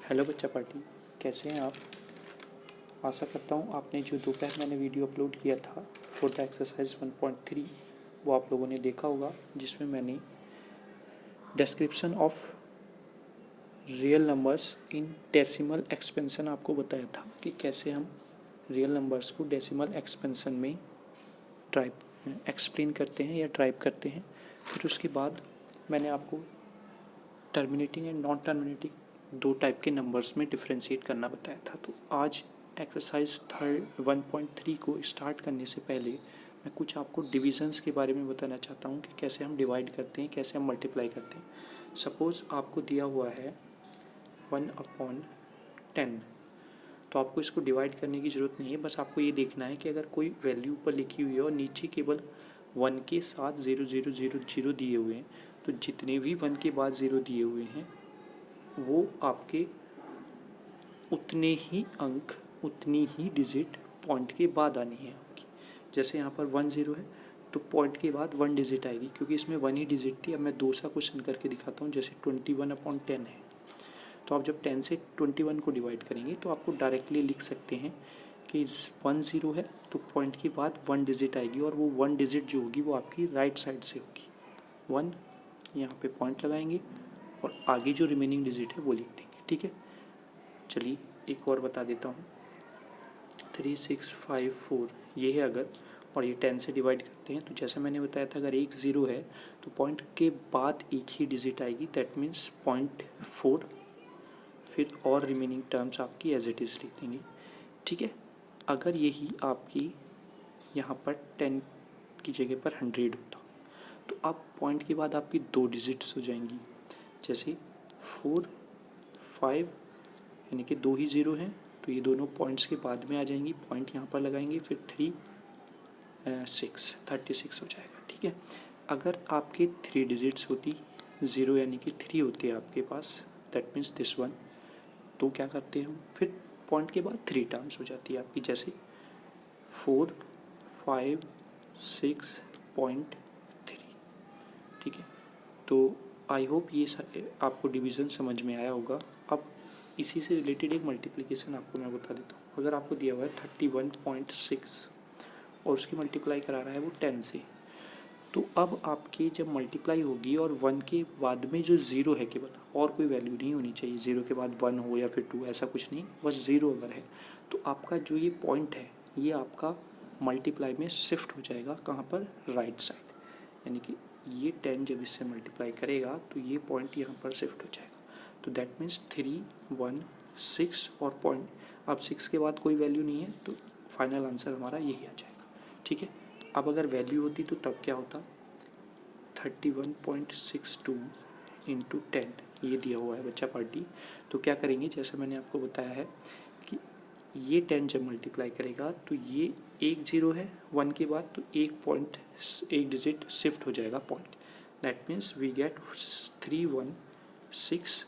Hello बच्चा party, कैसे हैं आप। आशा करता हूँ आपने जो दोपहर मैंने वीडियो अपलोड किया था फॉर द एक्सरसाइज 1.3 वो आप लोगों ने देखा होगा, जिसमें मैंने description of real numbers in decimal expansion आपको बताया था कि कैसे हम रियल नंबर्स को डेसिमल एक्सपेंशन में ड्राइव एक्सप्लेन करते हैं या ड्राइव करते हैं। फिर उसके बाद मैंने आपको टर्मिनेटिंग एंड नॉन टर्मिनेटिंग दो टाइप के नंबर्स में डिफ्रेंशिएट करना बताया था। तो आज एक्सरसाइज 1.3 को स्टार्ट करने से पहले मैं कुछ आपको डिविजन्स के बारे में बताना चाहता हूँ कि कैसे हम डिवाइड करते हैं, कैसे हम मल्टीप्लाई करते हैं। सपोज़ आपको दिया हुआ है 1/10, तो आपको इसको डिवाइड करने की ज़रूरत नहीं है। बस आपको ये देखना है कि अगर कोई वैल्यू ऊपर लिखी हुई है और नीचे केवल 1 के साथ 0 दिए हुए हैं, तो जितने भी 1 के बाद 0 दिए हुए हैं वो आपके उतने ही अंक, उतनी ही डिजिट पॉइंट के बाद आनी है आपकी। जैसे यहाँ पर 10 है तो पॉइंट के बाद 1 डिजिट आएगी, क्योंकि इसमें 1 ही डिजिट थी। अब मैं 2 सा क्वेश्चन करके दिखाता हूँ। जैसे 21/10 है, तो आप जब 10 से 21 को डिवाइड करेंगे तो आपको डायरेक्टली लिख सकते हैं कि 10 है तो पॉइंट के बाद 1 डिजिट आएगी, और वो 1 डिजिट जो होगी वो आपकी राइट साइड से होगी। 1 यहाँ पे पॉइंट लगाएंगे और आगे जो रिमेनिंग डिजिट है वो लिख देंगे। ठीक है, चलिए एक और बता देता हूँ। 3654 ये है अगर, और ये 10 से डिवाइड करते हैं तो जैसे मैंने बताया था अगर एक 0 है तो पॉइंट के बाद एक ही डिजिट आएगी, दैट मीन्स 0.4। फिर और रिमेनिंग टर्म्स आपकी एज इट इज़ लिख देंगे। ठीक है, अगर यही आपकी यहाँ पर 10 की जगह पर 100 होता तो अब पॉइंट के बाद आपकी 2 डिजिट्स हो जाएंगी। जैसे 4 5, यानी कि 2 ही 0 हैं तो ये दोनों पॉइंट्स के बाद में आ जाएंगी। पॉइंट यहाँ पर लगाएंगे, फिर 36 हो जाएगा। ठीक है, अगर आपके 3 डिजिट्स होती, 0 यानी कि 3 होते आपके पास, दैट मीन्स दिस वन, तो क्या करते हैं हम, फिर पॉइंट के बाद 3 टर्म्स हो जाती है आपकी। जैसे 4 5 6.3। ठीक है, तो आई होप ये आपको डिवीज़न समझ में आया होगा। अब इसी से रिलेटेड एक मल्टीप्लिकेशन आपको मैं बता देता हूँ। अगर आपको दिया हुआ है 31.6 और उसकी मल्टीप्लाई करा रहा है वो 10 से, तो अब आपकी जब मल्टीप्लाई होगी और 1 के बाद में जो 0 है केवल, और कोई वैल्यू नहीं होनी चाहिए, 0 के बाद 1 हो या फिर 2, ऐसा कुछ नहीं, बस 0 अगर है तो आपका जो ये पॉइंट है ये आपका मल्टीप्लाई में शिफ्ट हो जाएगा। कहाँ पर, राइट साइड, यानी कि ये 10 जब इससे मल्टीप्लाई करेगा तो ये पॉइंट यहाँ पर शिफ्ट हो जाएगा। तो दैट मीन्स 3 1 6 और पॉइंट, अब 6 के बाद कोई वैल्यू नहीं है तो फाइनल आंसर हमारा यही आ जाएगा। ठीक है, अब अगर वैल्यू होती तो तब क्या होता, 31.62 इंटू 10 ये दिया हुआ है बच्चा पार्टी। तो क्या करेंगे, जैसे मैंने आपको बताया है कि ये 10 जब मल्टीप्लाई करेगा तो ये एक 0 है 1 के बाद, तो एक डिजिट शिफ्ट हो जाएगा point. That means we get 316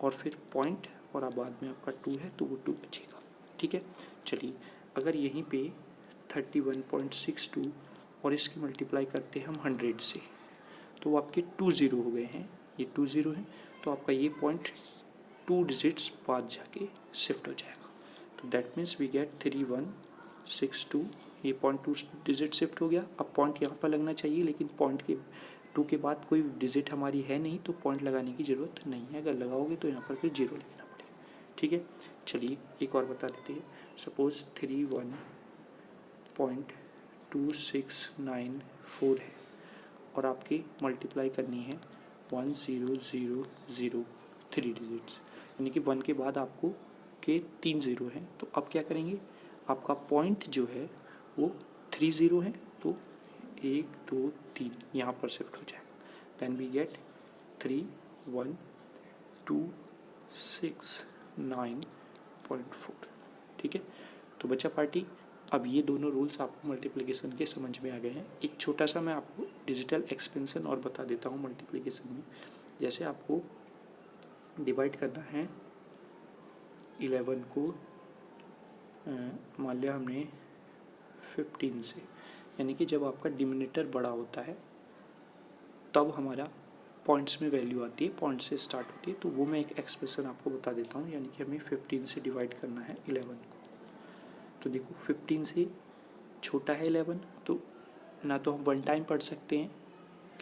और फिर पॉइंट, और अब बाद में आपका 2 है तो वो 2 बचेगा। ठीक है, चलिए अगर यहीं पे 31.62 और इसकी मल्टीप्लाई करते हैं हम 100 से, तो वो आपके 2 0 हो गए हैं, ये 2 0 है तो आपका ये पॉइंट 2 डिजिट्स बाद जाके शिफ्ट हो जाएगा। तो दैट मीन्स वी गेट 3162, ये पॉइंट 2 डिजिट शिफ्ट हो गया। अब पॉइंट यहाँ पर लगना चाहिए, लेकिन पॉइंट के 2 के बाद कोई डिजिट हमारी है नहीं तो पॉइंट लगाने की ज़रूरत नहीं है। अगर लगाओगे तो यहाँ पर फिर 0 लिखना पड़ेगा। ठीक है, चलिए एक और बता देते हैं। सपोज़ 31.2694 है और आपकी मल्टीप्लाई करनी है 1000 3 डिजिट्स, यानी कि 1 के बाद आपको के 3 0 हैं। तो अब क्या करेंगे, आपका पॉइंट जो है वो 3 0 है तो 1 2 3 यहाँ पर शिफ्ट हो जाएगा। Then we get 312694। ठीक है, तो बच्चा पार्टी अब ये दोनों रूल्स आपको मल्टीप्लिकेशन के समझ में आ गए हैं। एक छोटा सा मैं आपको डिजिटल एक्सपेंशन और बता देता हूँ मल्टीप्लिकेशन में। जैसे आपको डिवाइड करना है 11 को, मान लिया हमने 15 से, यानी कि जब आपका डिनोमिनेटर बड़ा होता है तब हमारा पॉइंट्स में वैल्यू आती है, पॉइंट से स्टार्ट होती है, तो वो मैं एक एक्सप्रेशन आपको बता देता हूँ। यानी कि हमें 15 से डिवाइड करना है 11 को। तो देखो 15 से छोटा है 11, तो ना तो हम वन टाइम पढ़ सकते हैं,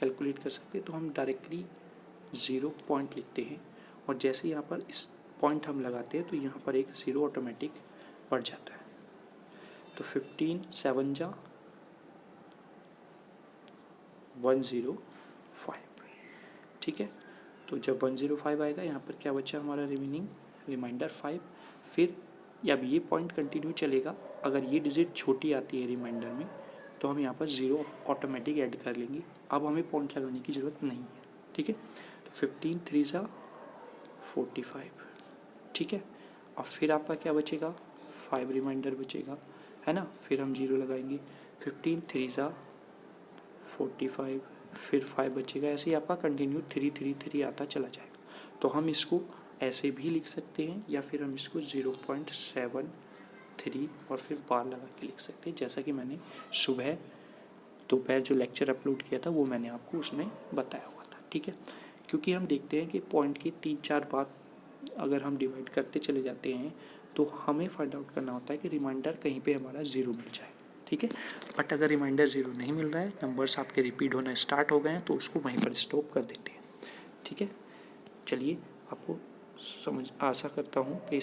कैलकुलेट कर सकते हैं, तो हम डायरेक्टली 0 पॉइंट लिखते हैं, और जैसे यहाँ पर इस पॉइंट हम लगाते हैं तो यहाँ पर एक 0 ऑटोमेटिक बढ़ जाता है। तो 15 7 जा 105, ठीक है। तो जब 105 आएगा, यहाँ पर क्या बचा हमारा रिमेनिंग, रिमाइंडर 5। फिर अब ये पॉइंट कंटिन्यू चलेगा, अगर ये डिजिट छोटी आती है रिमाइंडर में तो हम यहाँ पर 0 ऑटोमेटिक ऐड कर लेंगे, अब हमें पॉइंट लगाने की ज़रूरत नहीं है, ठीक है। तो 15 3 जा 45, ठीक है। और फिर आपका क्या बचेगा, 5 रिमाइंडर बचेगा, है ना। फिर हम 0 लगाएंगे, 15 3 जा 45, फिर 5 बचेगा, ऐसे ही आपका कंटिन्यू 3 3 3 आता चला जाएगा। तो हम इसको ऐसे भी लिख सकते हैं, या फिर हम इसको 0.73 और फिर बार लगा के लिख सकते हैं, जैसा कि मैंने सुबह दोपहर जो लेक्चर अपलोड किया था वो मैंने आपको उसमें बताया हुआ था, ठीक है। क्योंकि हम देखते हैं कि पॉइंट के 3-4 बार अगर हम डिवाइड करते चले जाते हैं तो हमें फाइंड आउट करना होता है कि रिमाइंडर कहीं पे हमारा 0 मिल जाए, ठीक है। बट अगर रिमाइंडर 0 नहीं मिल रहा है, नंबर्स आपके रिपीट होना स्टार्ट हो गए हैं, तो उसको वहीं पर स्टॉप कर देते हैं, ठीक है। चलिए, आपको समझ, आशा करता हूँ कि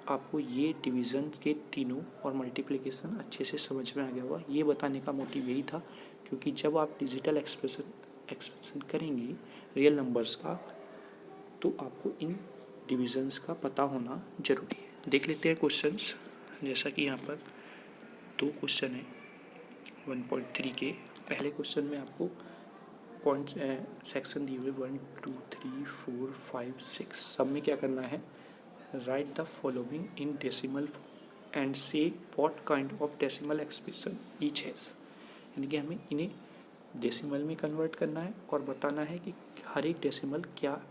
आपको ये डिवीज़न के तीनों और मल्टीप्लिकेशन अच्छे से समझ में आ गया होगा। ये बताने का मोटिव यही था, क्योंकि जब आप डिजिटल एक्सप्रेशन करेंगे रियल नंबर्स का, तो आपको इन डिविजन्स का पता होना जरूरी है। देख लेते हैं क्वेश्चंस, जैसा कि यहाँ पर 2 क्वेश्चन है 1.3 के। पहले क्वेश्चन में आपको पॉइंट सेक्शन दिए हुए 1 2 3 4 5 6, सब में क्या करना है, write the following in decimal and say what kind of decimal expression each has. यानी कि हमें इन्हें डेसिमल में कन्वर्ट करना है और बताना है कि हर एक डेसिमल क्या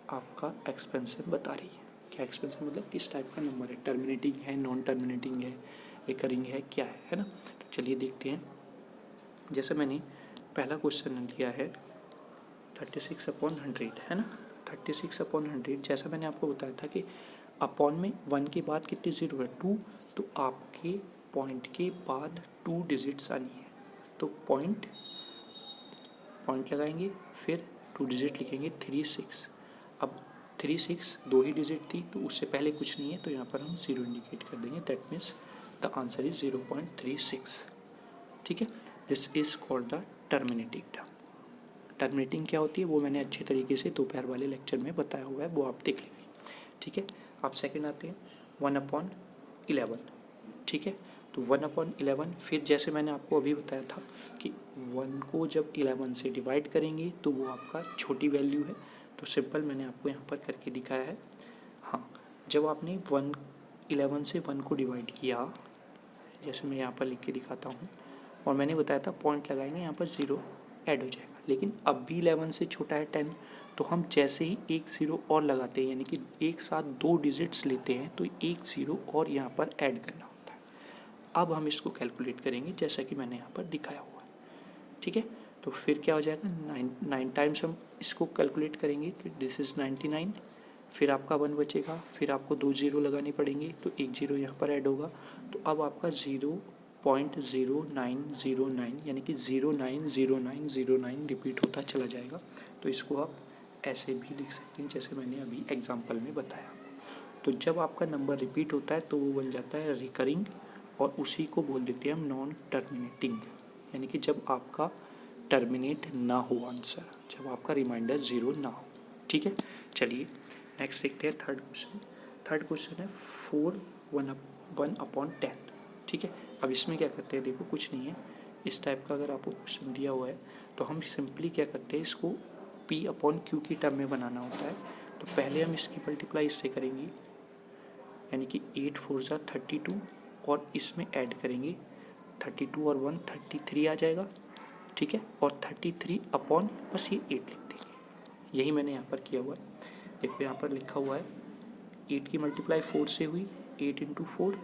आपका एक्सपेंशन बता रही है। क्या एक्सपेंशन मतलब किस टाइप का नंबर है, टर्मिनेटिंग है, नॉन टर्मिनेटिंग है, रिकरिंग है, क्या है ना। तो चलिए देखते हैं। जैसे मैंने पहला क्वेश्चन लिया है 36/100, है ना। 36/100, जैसा मैंने आपको बताया था कि अपॉन में 1 के बाद कितनी 0 है, 2, तो आपके पॉइंट के बाद 2 डिजिट्स आनी है। तो पॉइंट लगाएंगे, फिर 2 डिजिट लिखेंगे 36। अब 36 2 ही डिजिट थी, तो उससे पहले कुछ नहीं है, तो यहाँ पर हम 0 इंडिकेट कर देंगे। That means the answer is 0.36, ठीक है। This is called the terminating term. Terminating क्या होती है वो मैंने अच्छे तरीके से दोपहर वाले लेक्चर में बताया हुआ है, वो आप देख लेंगे, ठीक है। आप सेकंड आते हैं 1/11, ठीक है। तो 1/11, फिर जैसे मैंने आपको अभी बताया था कि 1 को जब 11 से डिवाइड करेंगे तो वो आपका छोटी वैल्यू है, तो सिंपल मैंने आपको यहाँ पर करके दिखाया है। हाँ, जब आपने 11 से 1 को डिवाइड किया, जैसे मैं यहाँ पर लिख के दिखाता हूँ, और मैंने बताया था पॉइंट लगाएंगे, यहाँ पर 0 ऐड हो जाएगा। लेकिन अब भी 11 से छोटा है 10, तो हम जैसे ही एक 0 और लगाते हैं, यानी कि एक साथ 2 डिजिट्स लेते हैं, तो एक 0 और यहाँ पर ऐड करना होता है। अब हम इसको कैलकुलेट करेंगे जैसा कि मैंने यहाँ पर दिखाया हुआ है, ठीक है। तो फिर क्या हो जाएगा, 9 टाइम्स हम इसको कैलकुलेट करेंगे, तो दिस इज़ 99। फिर आपका 1 बचेगा, फिर आपको 2 0 लगाने पड़ेंगे, तो एक 0 यहाँ पर ऐड होगा, तो अब आपका 0.0909 यानी कि 090909 रिपीट होता चला जाएगा। तो इसको आप ऐसे भी लिख सकते हैं जैसे मैंने अभी एग्जाम्पल में बताया। तो जब आपका नंबर रिपीट होता है तो वो बन जाता है रिकरिंग, और उसी को बोल देते हैं हम नॉन टर्मिनेटिंग, यानी कि जब आपका टर्मिनेट ना हो आंसर, जब आपका रिमाइंडर 0 ना हो, ठीक है। चलिए नेक्स्ट देखते हैं थर्ड क्वेश्चन। थर्ड क्वेश्चन है 1/10, ठीक है। अब इसमें क्या करते हैं, देखो कुछ नहीं है, इस टाइप का अगर आपको क्वेश्चन दिया हुआ है तो हम सिंपली क्या करते हैं, इसको P/Q की टर्म में बनाना होता है। तो पहले हम इसकी मल्टीप्लाई इससे करेंगे, यानी कि 8 4 जा 32, और इसमें ऐड करेंगे 32 और 1 33 आ जाएगा, ठीक है। और 33 अपॉन बस ये 8 लिख देंगे, यही मैंने यहाँ पर किया हुआ है। देखो यहाँ पर लिखा हुआ है 8 की मल्टीप्लाई 4 से हुई, 8 × 4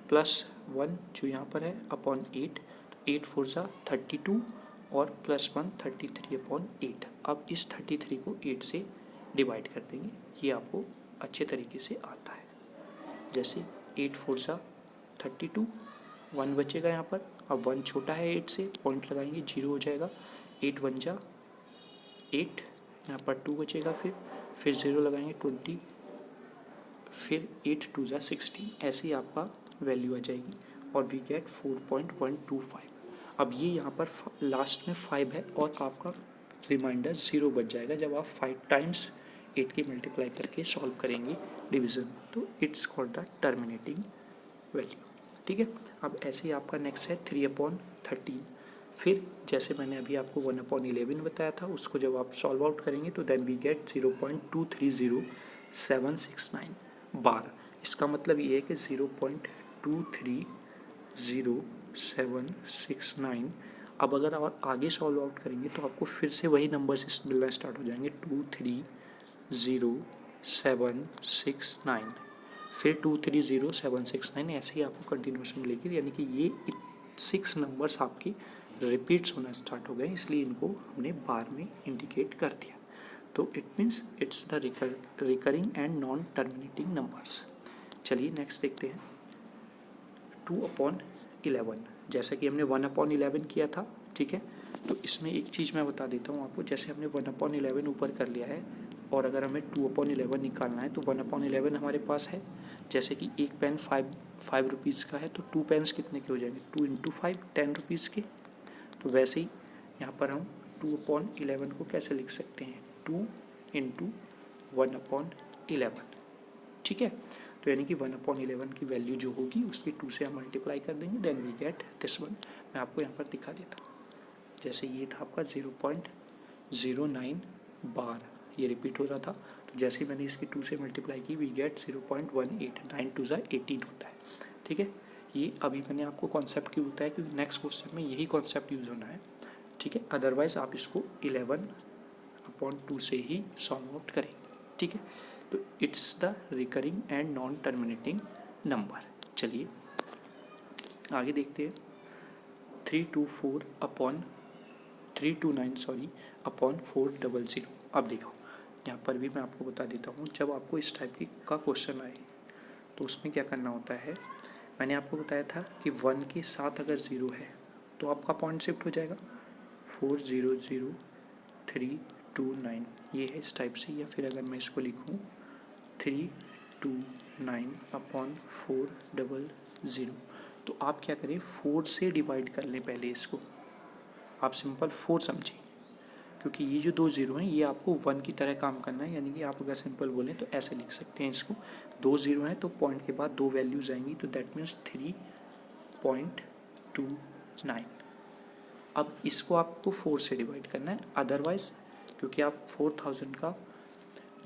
प्लस 1 जो यहाँ पर है अपॉन 8, तो 8 4 जा 32, और +1 33/8। अब इस 33 को 8 से डिवाइड कर देंगे, ये आपको अच्छे तरीके से आता है। जैसे 8 4 सा 32, 1 बचेगा यहाँ पर। अब 1 छोटा है 8 से, पॉइंट लगाएंगे 0 हो जाएगा। 8 1 जा 8, यहाँ पर 2 बचेगा, फिर 0 लगाएंगे 20, फिर 8 2 जा 16। ऐसे ही आपका वैल्यू आ जाएगी और वी गेट 4.125। अब ये यहाँ पर लास्ट में 5 है और आपका रिमाइंडर 0 बच जाएगा जब आप 5 टाइम्स 8 के मल्टीप्लाई करके सॉल्व करेंगे डिवीज़न। तो it's called the terminating value. ठीक है। अब ऐसे ही आपका नेक्स्ट है 3/13। फिर जैसे मैंने अभी आपको 1/11 बताया था, उसको जब आप सॉल्व आउट करेंगे तो देन वी गेट 0.230769 बार। इसका मतलब ये है कि 0.230769। अब अगर आप आगे सॉल्व आउट करेंगे तो आपको फिर से वही नंबर्स मिलना स्टार्ट हो जाएंगे, 230769, फिर 230769, ऐसे ही आपको कंटिन्यूशन मिलेगी। यानी कि ये 6 नंबर्स आपकी रिपीट्स होना स्टार्ट हो गए, इसलिए इनको हमने बार में इंडिकेट कर दिया। तो it means it's the recurring and non terminating numbers. चलिए नेक्स्ट देखते हैं 2/11। जैसा कि हमने 1/11 किया था, ठीक है। तो इसमें एक चीज़ मैं बता देता हूँ आपको, जैसे हमने 1/11 ऊपर कर लिया है और अगर हमें 2/11 निकालना है तो 1/11 हमारे पास है। जैसे कि एक पेन 5 रुपीज़ का है तो 2 पेन्स कितने के हो जाएंगे, 2 × 5 10 रुपीज़ के। तो वैसे ही यहाँ पर हम 2/11 को कैसे लिख सकते हैं, 2 × 1/11। ठीक है। तो यानी कि 1/11 की वैल्यू जो होगी उसकी 2 से हम मल्टीप्लाई कर देंगे, then we get this one. मैं आपको यहाँ पर दिखा देता हूँ। जैसे ये था आपका 0.09 बार, ये रिपीट हो रहा था। तो जैसे ही मैंने इसकी 2 से मल्टीप्लाई की वी गेट 0.18, 9 2 18 होता है। ठीक है। ये अभी मैंने आपको कॉन्सेप्ट क्यों बताया, क्योंकि नेक्स्ट क्वेश्चन में यही कॉन्सेप्ट यूज़ होना है। ठीक है। अदरवाइज आप इसको 11/2 से ही सॉल्व आउट करेंगे। ठीक है। तो it's the recurring and non terminating number. चलिए आगे देखते हैं 329/400। अब देखो यहाँ पर भी मैं आपको बता देता हूँ, जब आपको इस टाइप का क्वेश्चन आए तो उसमें क्या करना होता है। मैंने आपको बताया था कि 1 के साथ अगर 0 है तो आपका पॉइंट शिफ्ट हो जाएगा 400329, ये है इस टाइप से। या फिर अगर मैं इसको लिखूँ 329/400, तो आप क्या करें, 4 से डिवाइड कर लें पहले इसको। आप सिंपल 4 समझिए, क्योंकि ये जो 2 0 हैं ये आपको 1 की तरह काम करना है। यानी कि आप अगर सिंपल बोलें तो ऐसे लिख सकते हैं इसको, 2 0 हैं तो पॉइंट के बाद 2 वैल्यूज़ आएंगी, तो दैट मीन्स 3.29। अब इसको आपको 4 से डिवाइड करना है। अदरवाइज़ क्योंकि आप 4000 का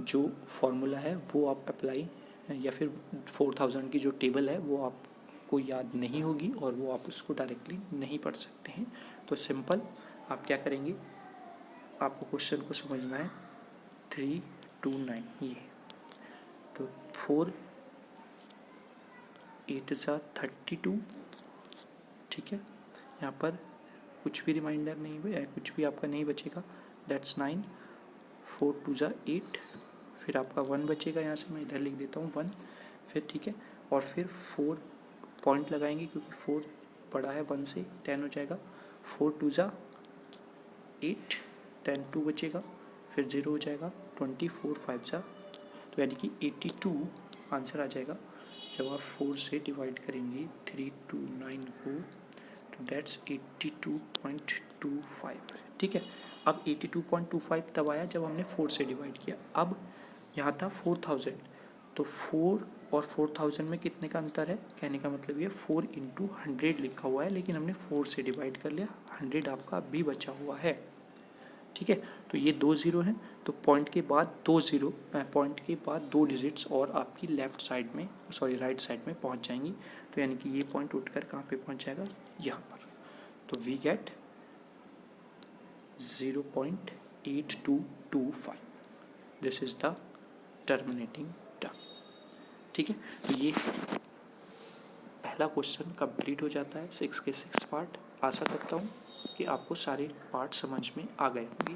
जो फॉर्मूला है वो आप अप्लाई, या फिर 4000 की जो टेबल है वो आपको याद नहीं होगी और वो आप उसको डायरेक्टली नहीं पढ़ सकते हैं। तो सिंपल आप क्या करेंगे, आपको क्वेश्चन को समझना है। 329 ये, तो 4 8 सा 32। ठीक है। यहाँ पर कुछ भी रिमाइंडर नहीं है, कुछ भी आपका नहीं बचेगा, दैट्स 9। 4 2 सा 8, फिर आपका 1 बचेगा, यहाँ से मैं इधर लिख देता हूँ 1, फिर ठीक है। और फिर 4 पॉइंट लगाएंगे क्योंकि 4 बड़ा है 1 से, 10 हो जाएगा। 4 2 सा 8, 10 2 बचेगा, फिर 0 हो जाएगा। 24 5 सा, तो यानी कि 82 आंसर आ जाएगा जब आप 4 से डिवाइड करेंगे 329 को, तो दैट्स 82.25। ठीक है। अब 82.25 तब आया जब हमने 4 से डिवाइड किया। अब यहाँ था 4000, तो 4 और 4000 में कितने का अंतर है, कहने का मतलब ये 4 × 100 लिखा हुआ है, लेकिन हमने 4 से डिवाइड कर लिया, 100 आपका भी बचा हुआ है। ठीक है। तो ये 2 0 हैं, तो पॉइंट के बाद 2 0, पॉइंट के बाद 2 डिजिट्स और आपकी लेफ्ट साइड में, सॉरी राइट साइड में पहुंच जाएंगी। तो यानी कि ये पॉइंट उठकर कहाँ पे पहुंच जाएगा, यहाँ पर। तो we get 0.8225, this is the terminating term. ठीक है। तो ये पहला क्वेश्चन कंप्लीट हो जाता है 6 के 6 पार्ट। आशा करता हूँ कि आपको सारे पार्ट समझ में आ गए होंगे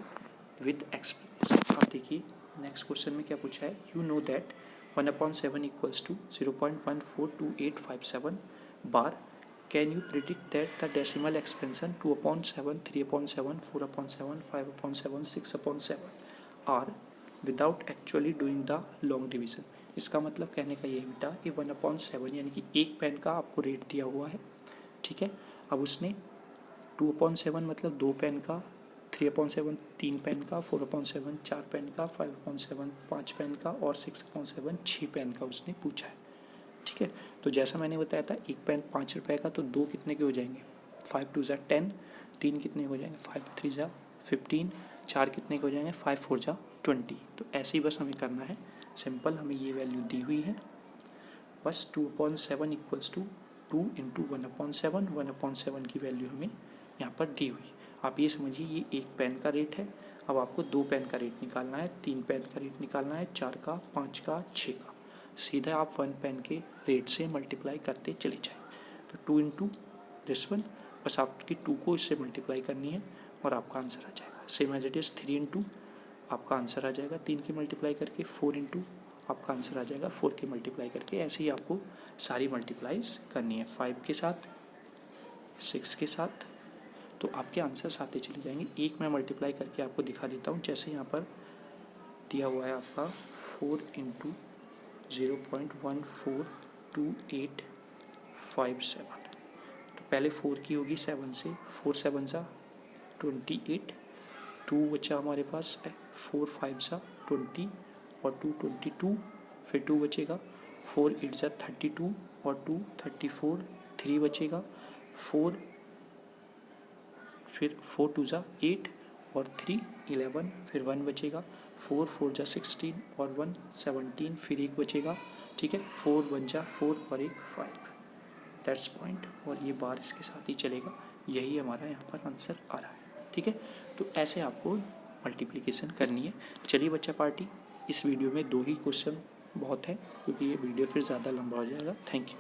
विद एक्सप्लेनेशन। अब देखिए नेक्स्ट क्वेश्चन में क्या पूछा है, you know that 1/7 equals to 0.142857 bar, can you predict that the decimal expansion 2/7, 3/7, 4/7, 5/7, 6/7 are without actually doing the long division. इसका मतलब कहने का ये बेटा कि 1/7 यानी कि एक पेन का आपको रेट दिया हुआ है, ठीक है। अब उसने 2/7 मतलब 2 पेन का, 3/7 3 पेन का, 4/7 4 पेन का, 5/7 5 पेन का और 6/7 6 पेन का उसने पूछा है, ठीक है। तो जैसा मैंने बताया था एक पेन 5 रुपये का, तो 2 कितने के हो जाएंगे 5 2 ज़ा 10, 3 कितने हो जाएंगे 5 3 ज़ा 15, 4 कितने के हो जाएंगे 5 4 ज़ा 20। तो ऐसे ही बस हमें करना है, सिंपल हमें ये वैल्यू दी हुई है, बस 2/7 इक्वल्स टू 2 इंटू 1/7, 1/7 की वैल्यू हमें यहाँ पर दी हुई। आप ये समझिए ये एक पेन का रेट है। अब आपको 2 पेन का रेट निकालना है, 3 पेन का रेट निकालना है, 4 का, 5 का, 6 का। सीधा आप 1 पेन के रेट से मल्टीप्लाई करते चले जाएँ। तो 2 इंटू दिस वन, बस आपकी 2 को इससे मल्टीप्लाई करनी है और आपका आंसर आ जाएगा। Same as it is 3 into आपका आंसर आ जाएगा 3 की मल्टीप्लाई करके, 4 इंटू आपका आंसर आ जाएगा 4 की मल्टीप्लाई करके। ऐसे ही आपको सारी मल्टीप्लाइज करनी है, 5 के साथ, 6 के साथ, तो आपके आंसर्स आते चले जाएंगे। एक मैं मल्टीप्लाई करके आपको दिखा देता हूँ। जैसे यहाँ पर दिया हुआ है आपका 4 इंटू 0.142857, तो पहले 4 की होगी 7 से, 4 7 सा 28, 2 बचा हमारे पास 4 5 सा 20 और 2 22, फिर 2 बचेगा, 4 8 सा 32 और 2 34, 3 बचेगा, 4 फिर 4 2 ज़ा 8 और 3 11, फिर 1 बचेगा, 4 4 ज़ा 16 और 1 17, फिर 1 बचेगा, ठीक है। 4 1 ज़ा 4 और 1 5, दैट्स पॉइंट। और ये बार इसके साथ ही चलेगा, यही हमारा यहाँ पर आंसर आ रहा है, ठीक है। तो ऐसे आपको मल्टीप्लिकेशन करनी है। चलिए बच्चा पार्टी, इस वीडियो में 2 ही क्वेश्चन बहुत है क्योंकि ये वीडियो फिर ज़्यादा लंबा हो जाएगा। Thank you.